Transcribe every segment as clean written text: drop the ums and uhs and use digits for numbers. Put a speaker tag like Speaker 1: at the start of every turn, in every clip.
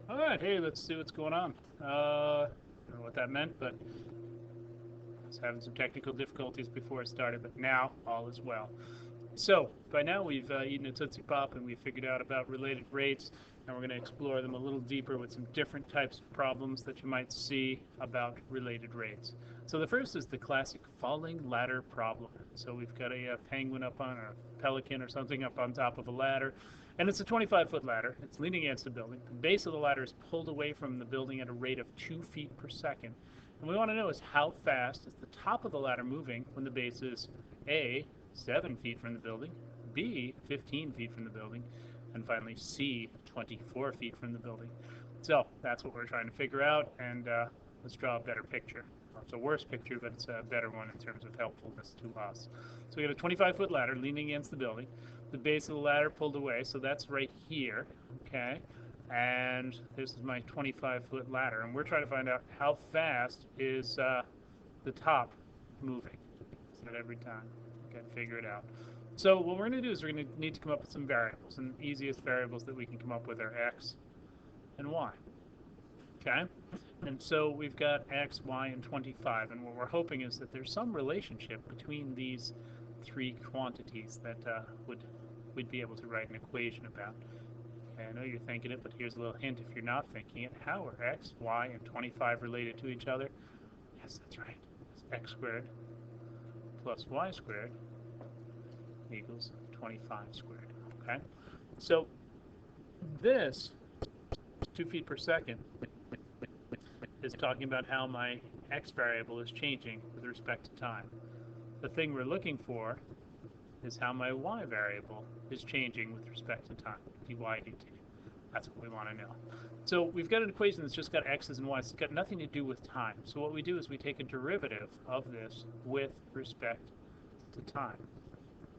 Speaker 1: All right, hey, let's see what's going on. I don't know what that meant, but I was having some technical difficulties before it started, but now all is well. So, by now we've eaten a Tootsie Pop and we've figured out about related rates, and we're going to explore them a little deeper with some different types of problems that you might see about related rates. So, the first is the classic falling ladder problem. So, we've got a penguin up on, or a pelican or something up on top of a ladder, and it's a 25-foot ladder. It's leaning against a building. The base of the ladder is pulled away from the building at a rate of 2 feet per second. And we want to know is how fast is the top of the ladder moving when the base is A, 7 feet from the building, B, 15 feet from the building, and finally C, 24 feet from the building. So that's what we're trying to figure out, and let's draw a better picture. Well, it's a worse picture, but it's a better one in terms of helpfulness to us. So we got a 25-foot ladder leaning against the building. The base of the ladder pulled away, so that's right here, okay? And this is my 25-foot ladder, and we're trying to find out how fast is the top moving. Is that every time? Okay, figure it out. So what we're going to do is we're going to need to come up with some variables, and the easiest variables that we can come up with are x and y. Okay? And so we've got x, y, and 25, and what we're hoping is that there's some relationship between these three quantities that we'd be able to write an equation about. Okay, I know you're thinking it, but here's a little hint if you're not thinking it. How are x, y, and 25 related to each other? Yes, that's right. It's x squared plus y squared equals 25 squared. Okay? So this 2 feet per second is talking about how my x variable is changing with respect to time. The thing we're looking for is how my y variable is changing with respect to time, dy dt. That's what we want to know. So we've got an equation that's just got x's and y's. It's got nothing to do with time. So what we do is we take a derivative of this with respect to time.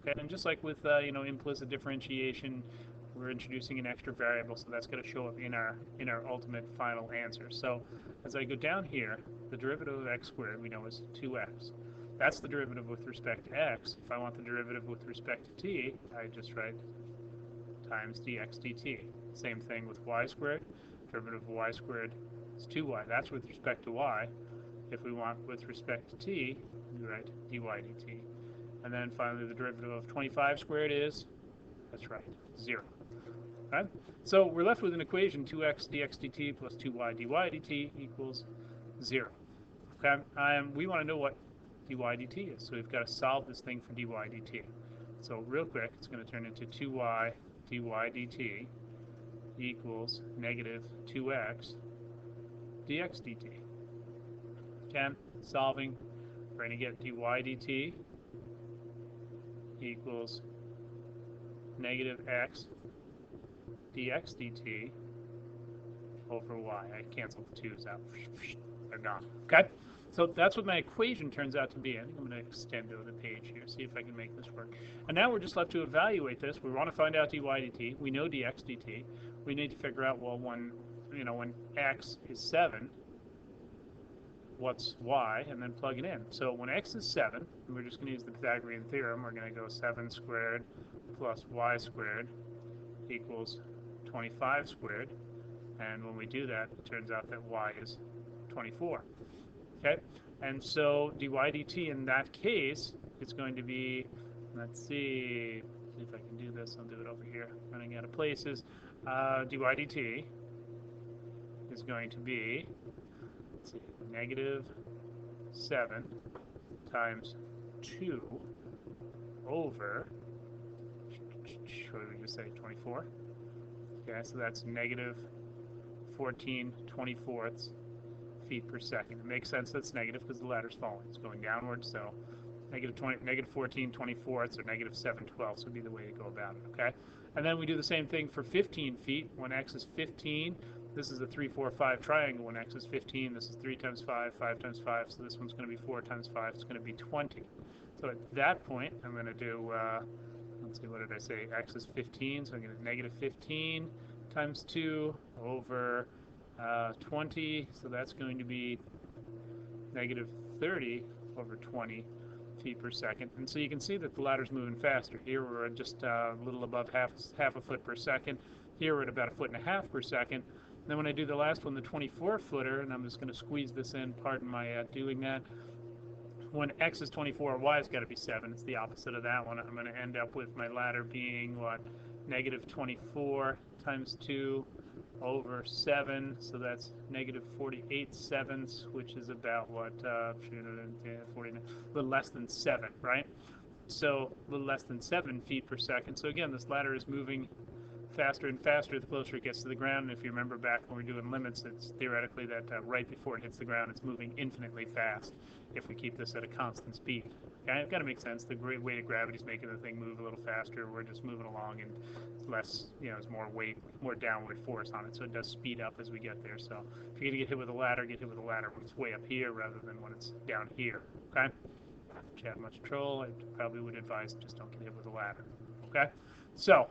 Speaker 1: Okay, and just like with implicit differentiation, we're introducing an extra variable, so that's going to show up in our ultimate final answer. So as I go down here, the derivative of x squared we know is 2x. That's the derivative with respect to x. If I want the derivative with respect to t, I just write times dx dt. Same thing with y squared. Derivative of y squared is 2y. That's with respect to y. If we want with respect to t, we write dy dt. And then finally the derivative of 25 squared is, that's right, 0. Okay? So we're left with an equation 2x dx dt plus 2y dy dt equals 0. Okay? We want to know what dy dt is, so we've got to solve this thing for dy dt. So real quick, it's going to turn into 2y dy dt equals negative 2x dx dt. Okay? Solving, we're going to get dy dt equals negative x dx dt over y. I canceled the 2's out. They're gone. Okay? So that's what my equation turns out to be. I think I'm going to extend over the page here, see if I can make this work. And now we're just left to evaluate this. We want to find out dy dt. We know dx dt. We need to figure out, well, when x is 7, what's y, and then plug it in. So when x is 7, and we're just going to use the Pythagorean theorem, we're going to go 7 squared plus y squared equals 25 squared. And when we do that, it turns out that y is 24. Okay? And so dy dt in that case is going to be, let's see if I can do this. I'll do it over here, running out of places. Dy dt is going to be, let's see, negative 7 times 2 over, what did we just say, 24? Okay, so that's negative 14/24 feet per second. It makes sense that's negative because the ladder's falling. It's going downwards, so negative 14/24 or negative 7/12 would be the way to go about it, okay? And then we do the same thing for 15 feet. When x is 15, this is a 3, 4, 5 triangle. When x is 15, this is 3 times 5, 5 times 5, so this one's going to be 4 times 5. It's going to be 20. So at that point, I'm going to do, let's see, what did I say? X is 15, so I'm going to negative 15 times 2 over 20, so that's going to be negative 30 over 20 feet per second. And so you can see that the ladder's moving faster. Here we're at just a little above half a foot per second. Here we're at about 1.5 feet per second. Then when I do the last one, the 24 footer, and I'm just going to squeeze this in, pardon my doing that, when x is 24, y has got to be 7. It's the opposite of that one. I'm going to end up with my ladder being, what, negative 24 times 2 over 7, so that's negative 48 sevenths, which is about, what, 49, a little less than 7, right? So a little less than 7 feet per second. So again, this ladder is moving faster and faster the closer it gets to the ground. And if you remember back when we were doing limits, it's theoretically that right before it hits the ground, it's moving infinitely fast if we keep this at a constant speed. Okay, it's got to make sense. The great weight of gravity is making the thing move a little faster. We're just moving along, and it's less, it's more weight, more downward force on it, so it does speed up as we get there. So if you're going to get hit with a ladder, get hit with a ladder when it's way up here rather than when it's down here. Okay? If you have much control, I probably would advise just don't get hit with a ladder. Okay? So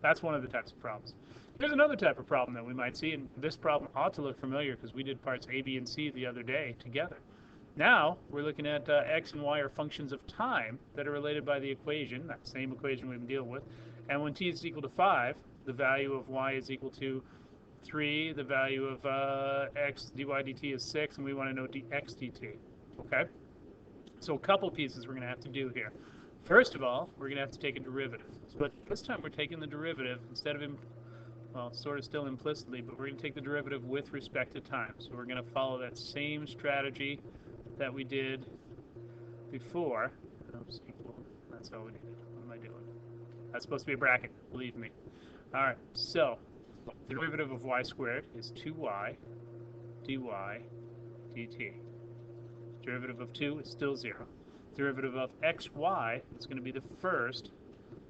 Speaker 1: that's one of the types of problems. There's another type of problem that we might see, and this problem ought to look familiar because we did parts A, B, and C the other day together. Now we're looking at x and y are functions of time that are related by the equation, that same equation we've been dealing with. And when t is equal to 5, the value of y is equal to 3, the value of x dy dt is 6, and we want to know dx dt. Okay? So a couple pieces we're going to have to do here. First of all, we're going to have to take a derivative. But this time we're taking the derivative instead of, well, sort of still implicitly, but we're going to take the derivative with respect to time. So we're going to follow that same strategy that we did before. Oops, equal. That's all we needed. What am I doing? That's supposed to be a bracket, believe me. All right, so the derivative of y squared is 2y dy dt. Derivative of 2 is still 0. Derivative of xy is going to be the first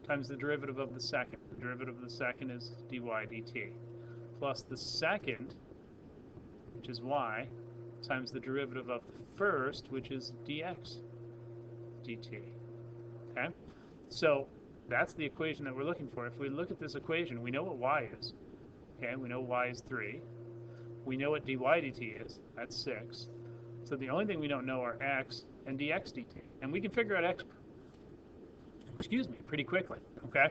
Speaker 1: times the derivative of the second. The derivative of the second is dy dt. Plus the second, which is y, times the derivative of the first, which is dx dt. Okay? So that's the equation that we're looking for. If we look at this equation, we know what y is. Okay? We know y is 3. We know what dy dt is. That's 6. So the only thing we don't know are x and dx dt. And we can figure out x, pretty quickly. Okay?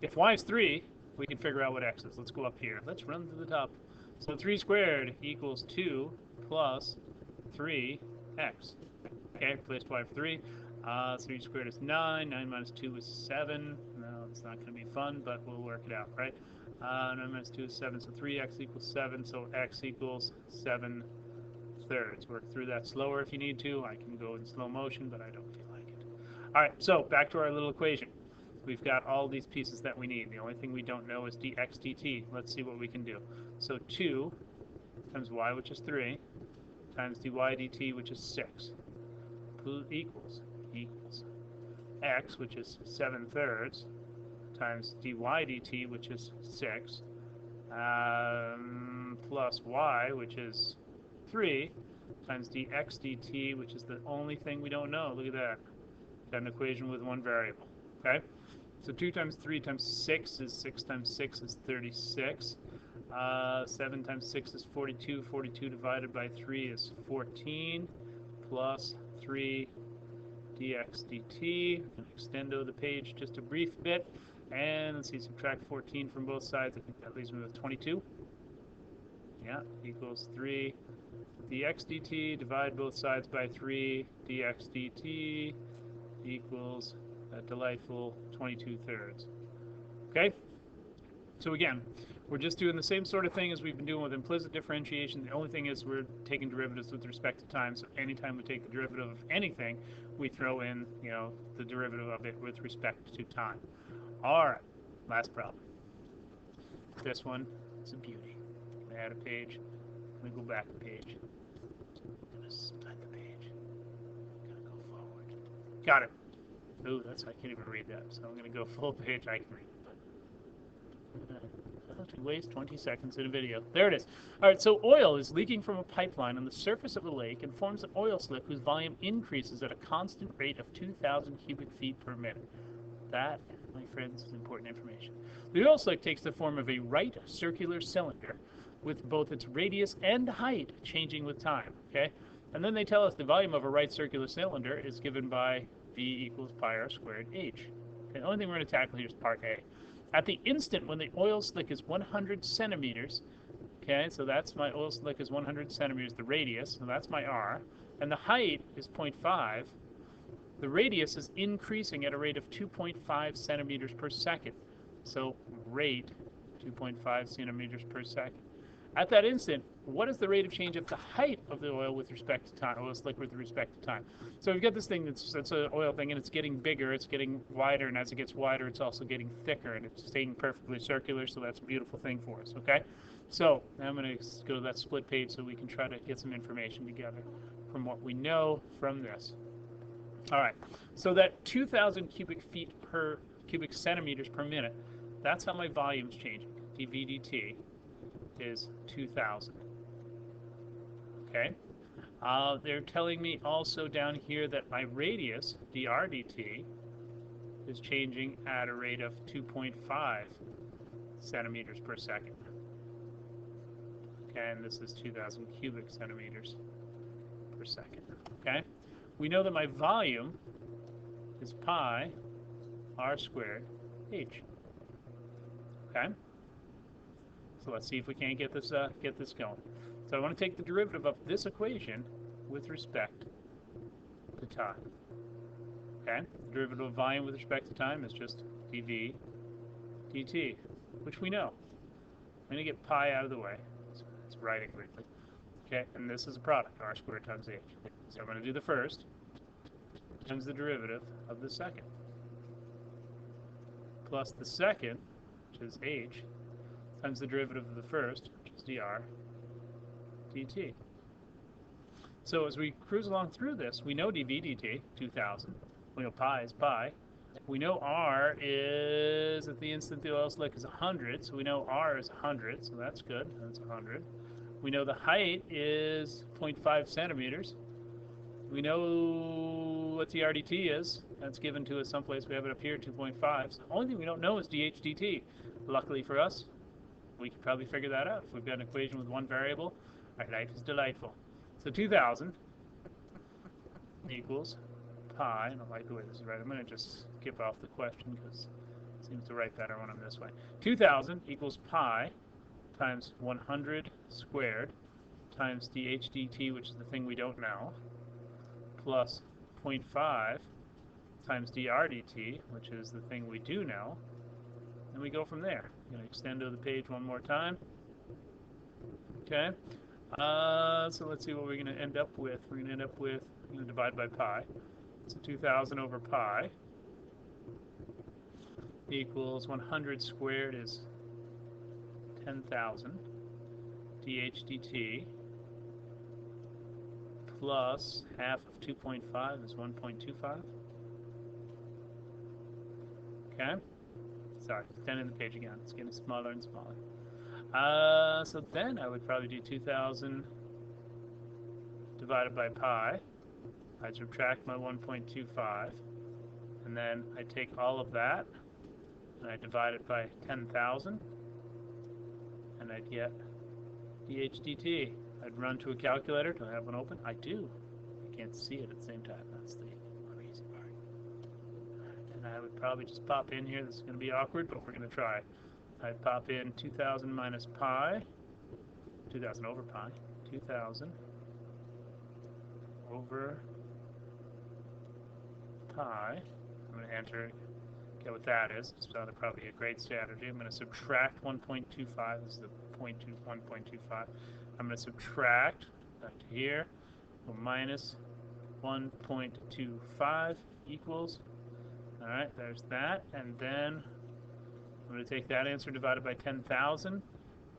Speaker 1: If y is 3, we can figure out what x is. Let's go up here. Let's run to the top. So 3 squared equals 2 plus 3x. Okay, replace y for 3. 3 squared is 9. 9 minus 2 is 7. No, it's not going to be fun, but we'll work it out, right? 9 minus 2 is 7, so 3x equals 7, so x equals 7 thirds. Work through that slower if you need to. I can go in slow motion, but I don't feel like it. All right, so back to our little equation. We've got all these pieces that we need. The only thing we don't know is dx dt. Let's see what we can do. So 2 times y, which is 3, times dy dt, which is 6, equals x, which is 7 thirds, times dy dt, which is 6, plus y, which is 3, times dx dt, which is the only thing we don't know. Look at that. Got an equation with one variable. Okay? So 2 times 3 times 6 is 6 times 6 is 36. 7 times 6 is 42. 42 divided by 3 is 14. Plus 3 dx dt. I'm going to extendo the page just a brief bit. And let's see, subtract 14 from both sides. I think that leaves me with 22. Yeah, equals 3 dx dt. Divide both sides by 3 dx dt equals a delightful 22 thirds. Okay? So again, we're just doing the same sort of thing as we've been doing with implicit differentiation. The only thing is we're taking derivatives with respect to time. So anytime we take the derivative of anything, we throw in, the derivative of it with respect to time. All right, last problem. This one is a beauty. I'm gonna add a page. I'm gonna go back a page. I'm gonna split the page. I'm gonna go forward. Got it. Ooh, I can't even read that. So I'm gonna go full page. I can read it, but it wastes 20 seconds in a video. There it is. All right, so oil is leaking from a pipeline on the surface of a lake and forms an oil slick whose volume increases at a constant rate of 2,000 cubic feet per minute. That, my friends, is important information. The oil slick takes the form of a right circular cylinder with both its radius and height changing with time, okay? And then they tell us the volume of a right circular cylinder is given by V equals pi r squared h. Okay, the only thing we're going to tackle here is part A. At the instant when the oil slick is 100 centimeters, Okay, so that's my oil slick is 100 centimeters, the radius, so that's my R. And the height is 0.5. The radius is increasing at a rate of 2.5 centimeters per second. So rate 2.5 centimeters per second. At that instant, what is the rate of change of the height of the oil with respect to time, oil slick with respect to time? So we've got this thing that's an oil thing, and it's getting bigger, it's getting wider, and as it gets wider, it's also getting thicker, and it's staying perfectly circular, so that's a beautiful thing for us, okay? So now I'm going to go to that split page so we can try to get some information together from what we know from this. All right, so that 2,000 cubic centimeters per minute, that's how my volume's changing. dV dt is 2,000. Okay. They're telling me also down here that my radius, dr dt, is changing at a rate of 2.5 centimeters per second. Okay, and this is 2,000 cubic centimeters per second. Okay. We know that my volume is pi r squared h. Okay. So let's see if we can't get this going. So I want to take the derivative of this equation with respect to time. Okay? The derivative of volume with respect to time is just dV dt, which we know. I'm going to get pi out of the way. It's writing briefly. Okay, and this is a product, r squared times h. So I'm going to do the first times the derivative of the second, plus the second, which is h, times the derivative of the first, which is dr dt. So as we cruise along through this, we know dV dt, 2,000. We know pi is pi. We know r is, at the instant the oil slick is 100, so we know r is 100, so that's good. That's 100. We know the height is 0.5 centimeters. We know what the RDT is. That's given to us someplace. We have it up here, 2.5. So the only thing we don't know is dH dt. Luckily for us, we could probably figure that out. If we've got an equation with one variable, our life is delightful. So 2,000 equals pi, I don't like the way this is right. I'm going to just skip off the question because it seems to write better when I'm this way. 2,000 equals pi times 100 squared times dH dt, which is the thing we don't know, plus 0.5 times dr dt, which is the thing we do know, and we go from there. I'm going to extend to the page one more time. Okay, so let's see what we're going to end up with. We're going to end up with, I'm going to divide by pi. So 2,000 over pi equals 100 squared is 10,000 dH dt plus half of 2.5 is 1.25. Okay? Sorry, extending the page again. It's getting smaller and smaller. So then I would probably do 2,000 divided by pi. I subtract my 1.25, and then I take all of that, and I divide it by 10,000, and I'd get dH dt. I'd run to a calculator. Do I have one open? I do. I can't see it at the same time. That's the crazy part. And I would probably just pop in here. This is going to be awkward, but we're going to try. I'd pop in 2,000 minus pi, 2,000 over pi, 2,000 over pi. I'm going to enter, get what that is. It's probably a great strategy. I'm going to subtract 1.25. This is the 1.25. I'm going to subtract back to here. So minus 1.25 equals. All right, there's that. And then I'm going to take that answer divided by 10,000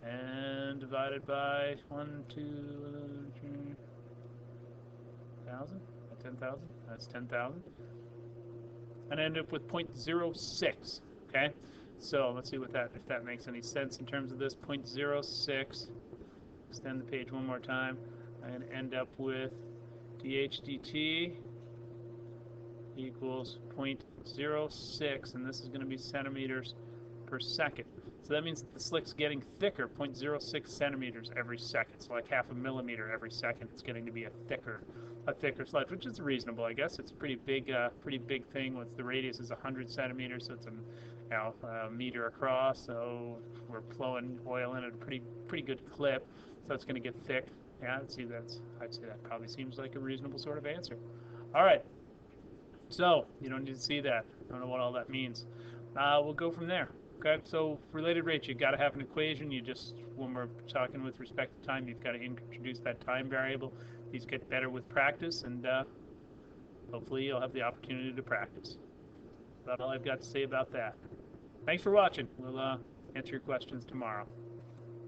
Speaker 1: and divided by 10,000. That's 10,000. And I end up with 0.06. Okay, so let's see what if that makes any sense in terms of this. 0.06. Extend the page one more time, and end up with dH dt equals 0.06, and this is going to be centimeters per second. So that means that the slick's getting thicker, 0.06 centimeters every second. So like half a millimeter every second, it's getting to be a thicker sludge, which is reasonable, I guess. It's a pretty big thing. With the radius is 100 centimeters, so meter across, so we're flowing oil in at a pretty good clip, so it's going to get thick. Yeah, I'd say that probably seems like a reasonable sort of answer. All right, so you don't need to see that. I don't know what all that means. We'll go from there. Okay, so related rates, you got to have an equation. You just, when we're talking with respect to time, you've got to introduce that time variable. These get better with practice, and hopefully you'll have the opportunity to practice. That's all I've got to say about that. Thanks for watching. We'll answer your questions tomorrow.